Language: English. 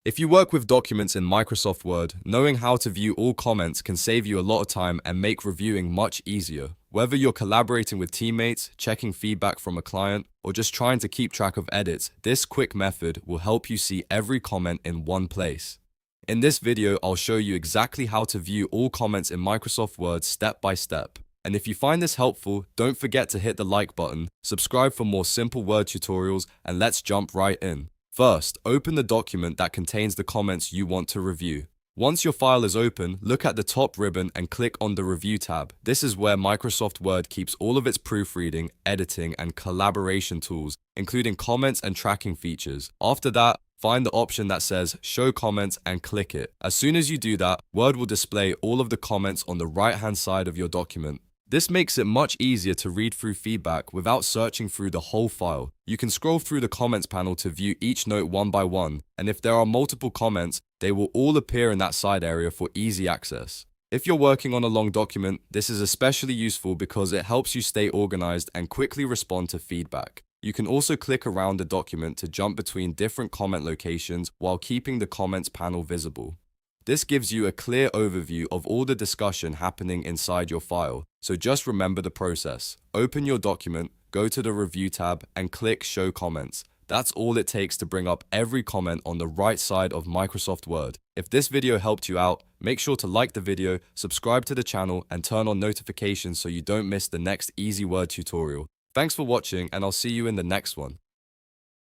If you work with documents in Microsoft Word, knowing how to view all comments can save you a lot of time and make reviewing much easier. Whether you're collaborating with teammates, checking feedback from a client, or just trying to keep track of edits, this quick method will help you see every comment in one place. In this video, I'll show you exactly how to view all comments in Microsoft Word step by step. And if you find this helpful, don't forget to hit the like button, subscribe for more simple Word tutorials, and let's jump right in. First, open the document that contains the comments you want to review. Once your file is open, look at the top ribbon and click on the Review tab. This is where Microsoft Word keeps all of its proofreading, editing, and collaboration tools, including comments and tracking features. After that, find the option that says Show Comments and click it. As soon as you do that, Word will display all of the comments on the right-hand side of your document. This makes it much easier to read through feedback without searching through the whole file. You can scroll through the comments panel to view each note one by one, and if there are multiple comments, they will all appear in that side area for easy access. If you're working on a long document, this is especially useful because it helps you stay organized and quickly respond to feedback. You can also click around the document to jump between different comment locations while keeping the comments panel visible. This gives you a clear overview of all the discussion happening inside your file, so just remember the process. Open your document, go to the Review tab, and click Show Comments. That's all it takes to bring up every comment on the right side of Microsoft Word. If this video helped you out, make sure to like the video, subscribe to the channel, and turn on notifications so you don't miss the next easy Word tutorial. Thanks for watching, and I'll see you in the next one.